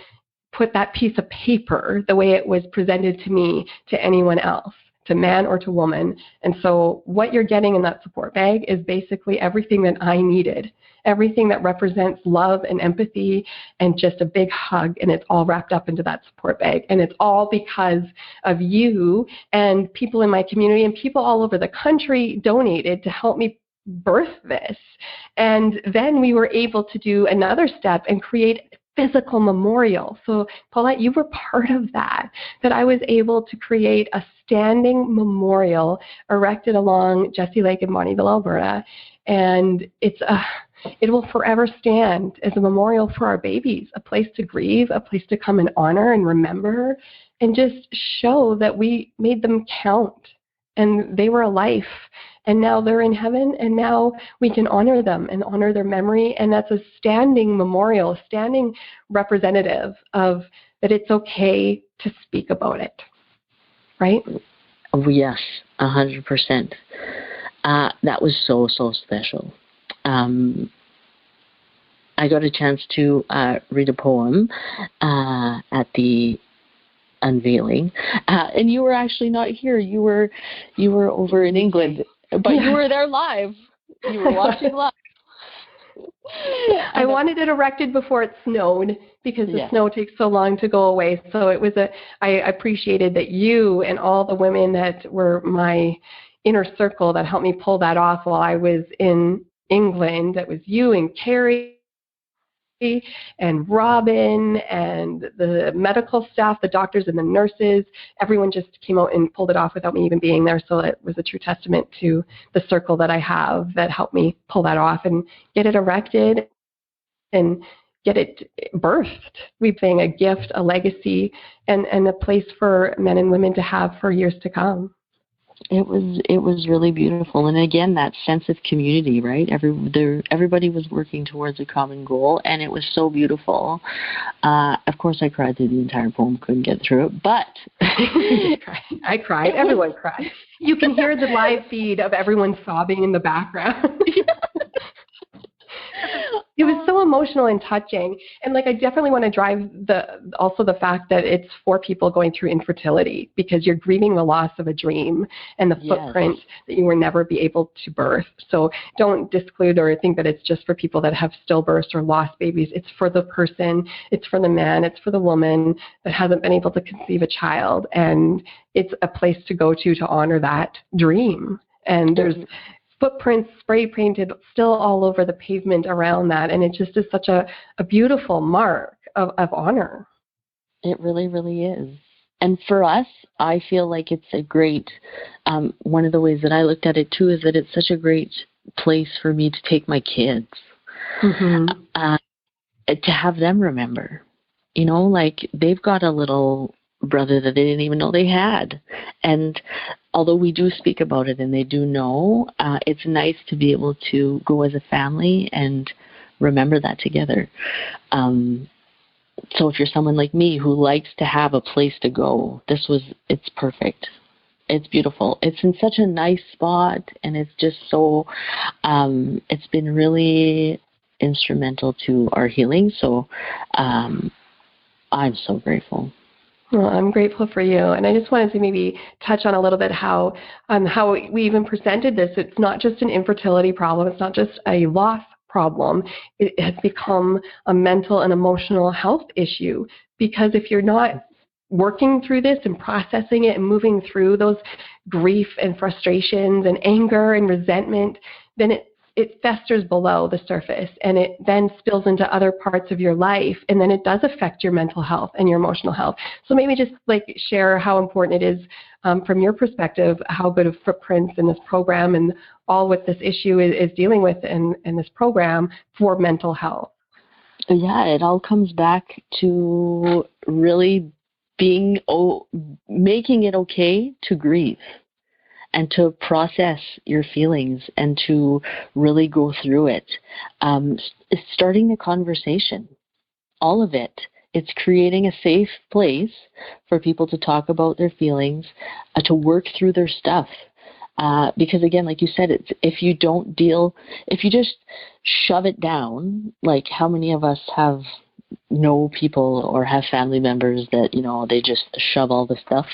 put that piece of paper, the way it was presented to me, to anyone else, to man or to woman. And so what you're getting in that support bag is basically everything that I needed, everything that represents love and empathy and just a big hug. And it's all wrapped up into that support bag. And it's all because of you and people in my community, and people all over the country donated to help me birth this. And then we were able to do another step and create a physical memorial. So Paulette, you were part of that I was able to create a standing memorial erected along Jessie Lake in Bonnyville, Alberta. And it will forever stand as a memorial for our babies, a place to grieve, a place to come and honor and remember, and just show that we made them count. and they were a life, and now they're in heaven, and now we can honor them and honor their memory, and that's a standing memorial, standing representative of that it's okay to speak about it, right? Oh, yes, 100%. That was so, so special. I got a chance to read a poem at the unveiling, and you were actually not here. You were over in England, but you were there live. You were watching live. I wanted it erected before it snowed because the snow takes so long to go away. So it was I appreciated that you and all the women that were my inner circle that helped me pull that off while I was in England. That was you and Carrie and Robin and the medical staff, the doctors and the nurses. Everyone just came out and pulled it off without me even being there. So it was a true testament to the circle that I have that helped me pull that off and get it erected and get it birthed. We're saying a gift, a legacy, and a place for men and women to have for years to come. It was really beautiful, and again, that sense of community, right? Everybody was working towards a common goal, and it was so beautiful. Of course, I cried through the entire poem, couldn't get through it, but I cried. Everyone cried. You can hear the live feed of everyone sobbing in the background. It was so emotional and touching. And I definitely want to drive also the fact that it's for people going through infertility, because you're grieving the loss of a dream and the footprint that you will never be able to birth. So don't disclude or think that it's just for people that have stillbirths or lost babies. It's for the person, it's for the man, it's for the woman that hasn't been able to conceive a child. And it's a place to go to honor that dream. And there's footprints spray painted still all over the pavement around that, and it just is such a beautiful mark of honor. It really, really is. And for us, I feel like it's a great, one of the ways that I looked at it too is that it's such a great place for me to take my kids, to have them remember, they've got a little brother that they didn't even know they had. And although we do speak about it and they do know, it's nice to be able to go as a family and remember that together. So if you're someone like me who likes to have a place to go, it's perfect. It's beautiful. It's in such a nice spot, and it's just so, it's been really instrumental to our healing. So I'm so grateful. Well, I'm grateful for you. And I just wanted to maybe touch on a little bit how we even presented this. It's not just an infertility problem. It's not just a loss problem. It has become a mental and emotional health issue, because if you're not working through this and processing it and moving through those grief and frustrations and anger and resentment, then it festers below the surface, and it then spills into other parts of your life, and then it does affect your mental health and your emotional health. So maybe just share how important it is from your perspective, how good of footprints in this program and all what this issue is dealing with in this program for mental health. Yeah, it all comes back to really making it okay to grieve and to process your feelings and to really go through it. Starting the conversation, all of it. It's creating a safe place for people to talk about their feelings, to work through their stuff. Because again, like you said, if you just shove it down, like how many of us know people or have family members that, they just shove all the stuff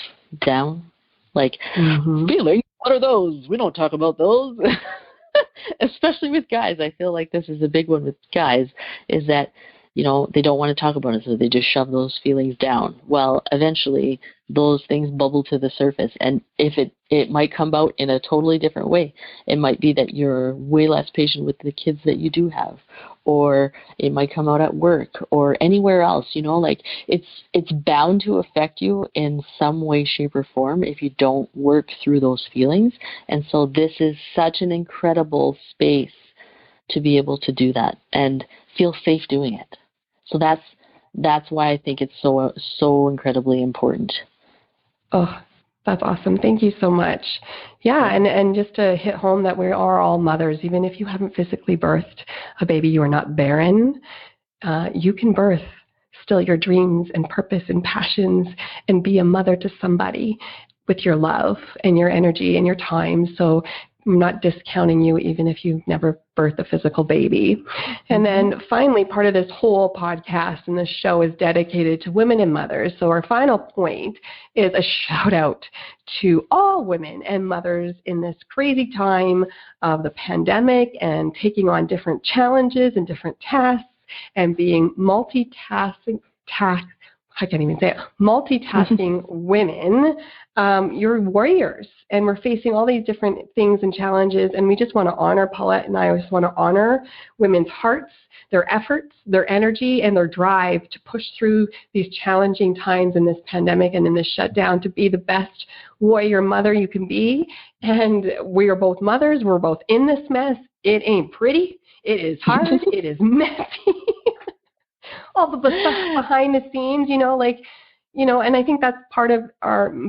down? Feelings, what are those? We don't talk about those. Especially with guys. I feel like this is a big one with guys, is that, they don't want to talk about it, so they just shove those feelings down. Well, eventually, those things bubble to the surface, and if it might come out in a totally different way. It might be that you're way less patient with the kids that you do have, or it might come out at work or anywhere else. It's bound to affect you in some way, shape, or form if you don't work through those feelings. And so this is such an incredible space to be able to do that and feel safe doing it. So that's why I think it's so incredibly important. Oh, That's awesome. Thank you so much. Yeah, and just to hit home that we are all mothers, even if you haven't physically birthed a baby, you are not barren. You can birth still your dreams and purpose and passions and be a mother to somebody with your love and your energy and your time. So I'm not discounting you even if you've never birthed a physical baby. And then finally, part of this whole podcast and this show is dedicated to women and mothers. So our final point is a shout out to all women and mothers in this crazy time of the pandemic and taking on different challenges and different tasks and being multitasking women. You're warriors, and we're facing all these different things and challenges, and we just want to honor, Paulette and I just want to honor women's hearts, their efforts, their energy, and their drive to push through these challenging times in this pandemic and in this shutdown to be the best warrior mother you can be. And we are both mothers. We're both in this mess. It ain't pretty. It is hard. It is messy. All the stuff behind the scenes, and I think that's part of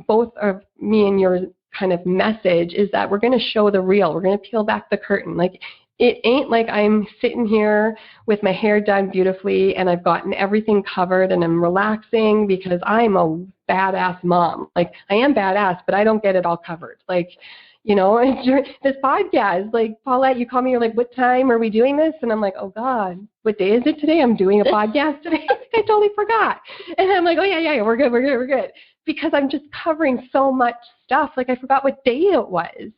both of me and your kind of message is that we're going to show the real. We're going to peel back the curtain. Like, it ain't like I'm sitting here with my hair done beautifully and I've gotten everything covered and I'm relaxing because I'm a badass mom. Like, I am badass, but I don't get it all covered. Like, this podcast, like, Paulette, you call me, you're like, what time are we doing this? And I'm like, oh God, what day is it today? I'm doing a podcast today. I totally forgot. And I'm like, oh yeah, we're good. Because I'm just covering so much stuff. Like, I forgot what day it was.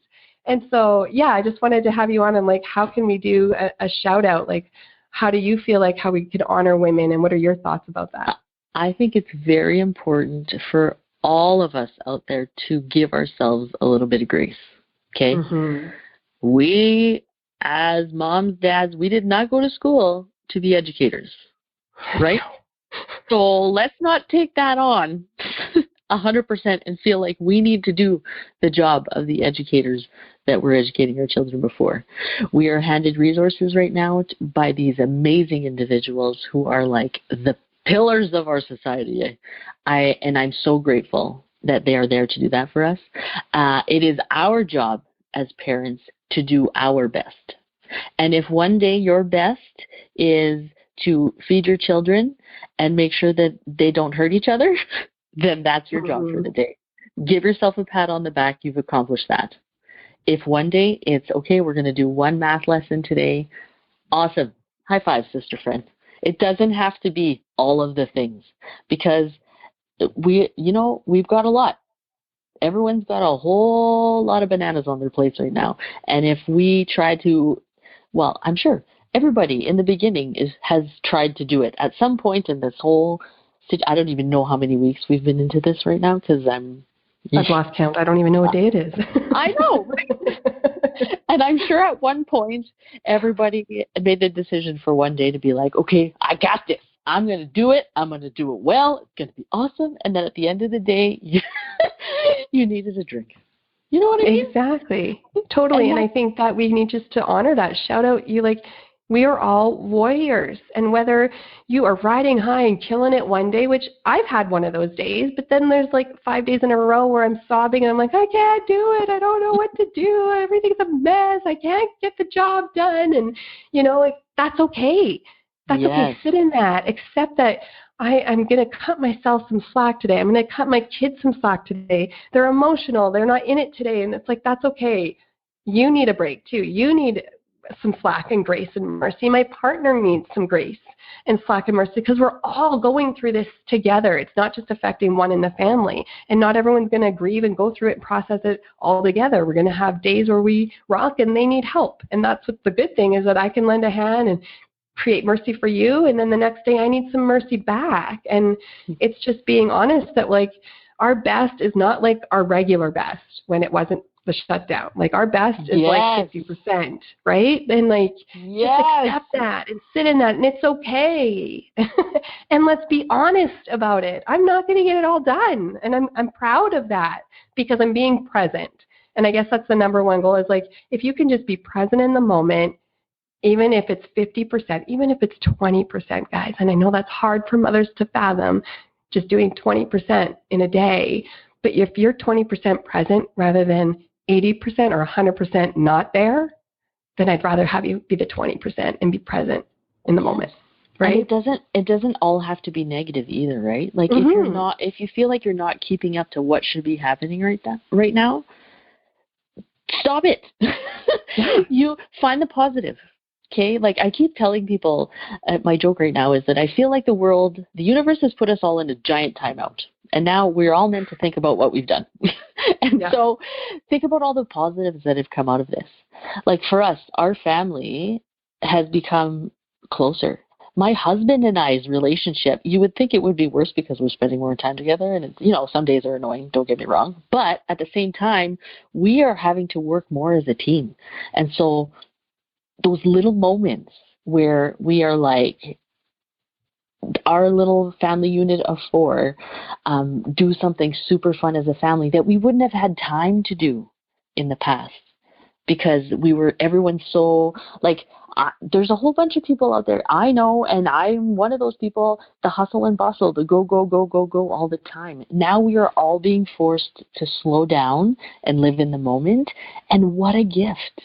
And so, yeah, I just wanted to have you on and like, how can we do a shout out? Like, how do you feel like how we could honor women, and what are your thoughts about that? I think it's very important for all of us out there to give ourselves a little bit of grace. Okay? We, as moms, dads, we did not go to school to be educators, right? So let's not take that on 100% and feel like we need to do the job of the educators that we're educating our children before. We are handed resources right now by these amazing individuals who are like the pillars of our society. I'm so grateful that they are there to do that for us. It is our job as parents to do our best. And if one day your best is to feed your children and make sure that they don't hurt each other, then that's your job for the day. Give yourself a pat on the back. You've accomplished that. If one day it's, okay, we're going to do one math lesson today, awesome. High five, sister friend. It doesn't have to be all of the things, because we've got a lot. Everyone's got a whole lot of bananas on their plates right now. And if we try to, well, I'm sure everybody in the beginning has tried to do it at some point in this whole, I don't even know how many weeks we've been into this right now, because I've lost count. I don't even know what day it is. I know. And I'm sure at one point, everybody made the decision for one day to be like, okay, I got this. I'm going to do it. I'm going to do it well. It's going to be awesome. And then at the end of the day, you needed a drink. You know what I mean? Exactly. Totally. And I think that we need just to honor that. Shout out you, like, we are all warriors. And whether you are riding high and killing it one day, which I've had one of those days, but then there's like 5 days in a row where I'm sobbing and I'm like, I can't do it. I don't know what to do. Everything's a mess. I can't get the job done. And, like, that's okay. That's okay. Sit in that. Accept that I'm going to cut myself some slack today. I'm going to cut my kids some slack today. They're emotional. They're not in it today. And it's like, that's okay. You need a break too. You need some slack and grace and mercy. My partner needs some grace and slack and mercy, because we're all going through this together. It's not just affecting one in the family, and not everyone's going to grieve and go through it and process it all together. We're going to have days where we rock and they need help. And that's what the good thing is, that I can lend a hand and create mercy for you, and then the next day I need some mercy back. And it's just being honest that, like, our best is not like our regular best when it wasn't the shutdown. Like, our best is like 50%, right? And like, just accept that and sit in that, and it's okay. And let's be honest about it. I'm not going to get it all done, and I'm proud of that, because I'm being present. And I guess that's the number one goal, is like, if you can just be present in the moment, even if it's 50%, even if it's 20%, guys. And I know that's hard for mothers to fathom, just doing 20% in a day. But if you're 20% present rather than 80% or 100% not there, then I'd rather have you be the 20% and be present in the moment. Right? And it doesn't all have to be negative either, right? Like if you feel like you're not keeping up to what should be happening right now, stop it. You find the positive. Okay? Like I keep telling people, my joke right now is that I feel like the universe has put us all in a giant timeout. And now we're all meant to think about what we've done. And so think about all the positives that have come out of this. Like for us, our family has become closer. My husband and I's relationship, you would think it would be worse because we're spending more time together. And, some days are annoying, don't get me wrong. But at the same time, we are having to work more as a team. And so those little moments where we are like, our little family unit of 4 do something super fun as a family that we wouldn't have had time to do in the past because everyone's so like, there's a whole bunch of people out there I know, and I'm one of those people, the hustle and bustle, the go, go, go, go, go all the time. Now we are all being forced to slow down and live in the moment. And what a gift.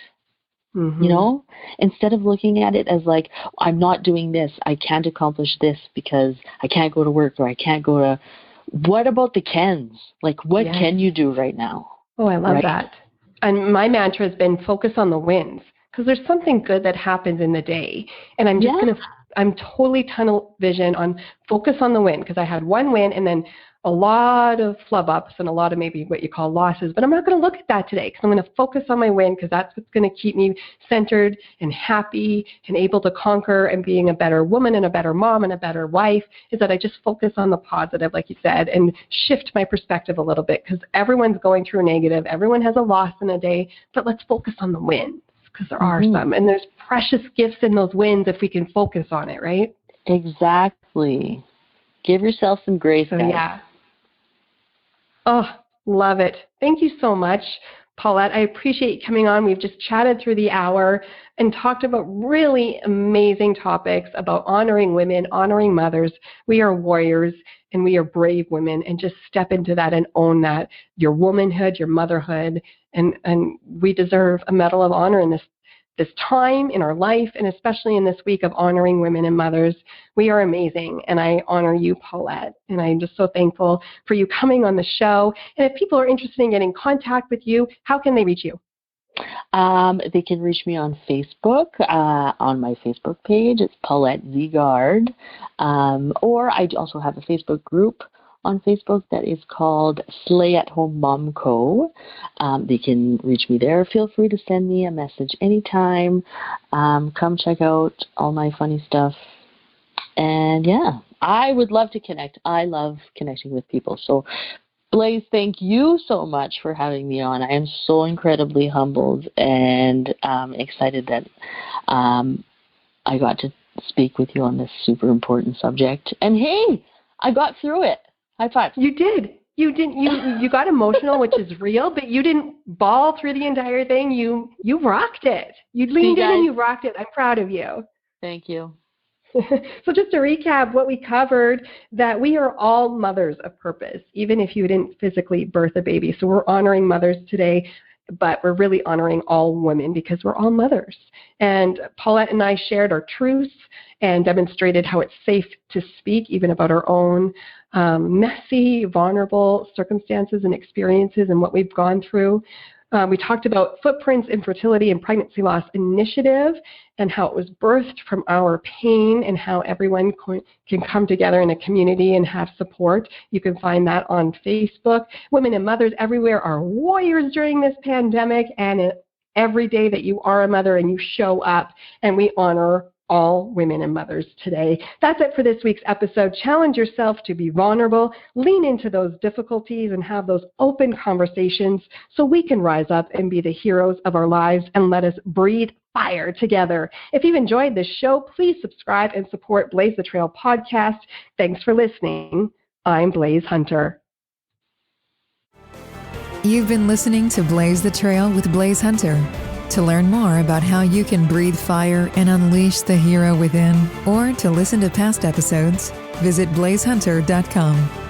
Mm-hmm. Instead of looking at it as like, I'm not doing this, I can't accomplish this because I can't go to work or I can't go to, what about the cans? Like, what can you do right now? Oh, I love that. And my mantra has been focus on the wins, because there's something good that happens in the day. And I'm just I'm totally tunnel vision on focus on the win, because I had one win and then a lot of flub ups and a lot of maybe what you call losses. But I'm not going to look at that today, because I'm going to focus on my win, because that's what's going to keep me centered and happy and able to conquer and being a better woman and a better mom and a better wife, is that I just focus on the positive, like you said, and shift my perspective a little bit, because everyone's going through a negative. Everyone has a loss in a day, but let's focus on the wins, because there are some. And there's precious gifts in those wins if we can focus on it, right? Exactly. Give yourself some grace, guys. Yeah. Oh, love it. Thank you so much, Paulette. I appreciate you coming on. We've just chatted through the hour and talked about really amazing topics about honoring women, honoring mothers. We are warriors and we are brave women, and just step into that and own that, your womanhood, your motherhood, and we deserve a medal of honor in this time in our life, and especially in this week of honoring women and mothers. We are amazing, and I honor you, Paulette, and I'm just so thankful for you coming on the show. And if people are interested in getting in contact with you, how can they reach you? They can reach me on Facebook, on my Facebook page. It's Paulette Guard, or I also have a Facebook group on Facebook that is called Slay at Home Mom Co. They can reach me there. Feel free to send me a message anytime. Come check out all my funny stuff. And yeah, I would love to connect. I love connecting with people. So Blaise, thank you so much for having me on. I am so incredibly humbled and excited that I got to speak with you on this super important subject. And hey, I got through it. High five. You did. You didn't. You got emotional, which is real, but you didn't bawl through the entire thing. You rocked it. You leaned in and you rocked it. I'm proud of you. Thank you. So just to recap what we covered, that we are all mothers of purpose, even if you didn't physically birth a baby. So we're honoring mothers today, but we're really honoring all women because we're all mothers. And Paulette and I shared our truths and demonstrated how it's safe to speak even about our own messy, vulnerable circumstances and experiences and what we've gone through. We talked about Footprints, Infertility, and Pregnancy Loss Initiative and how it was birthed from our pain and how everyone can come together in a community and have support. You can find that on Facebook. Women and mothers everywhere are warriors during this pandemic, and every day that you are a mother and you show up, and we honor all women and mothers today. That's it for this week's episode. Challenge yourself to be vulnerable, lean into those difficulties, and have those open conversations so we can rise up and be the heroes of our lives, and let us breathe fire together. If you've enjoyed this show, please subscribe and support Blaise the Trail podcast. Thanks for listening. I'm Blaise Hunter. You've been listening to Blaise the Trail with Blaise Hunter. To learn more about how you can breathe fire and unleash the hero within, or to listen to past episodes, visit blaisehunter.com.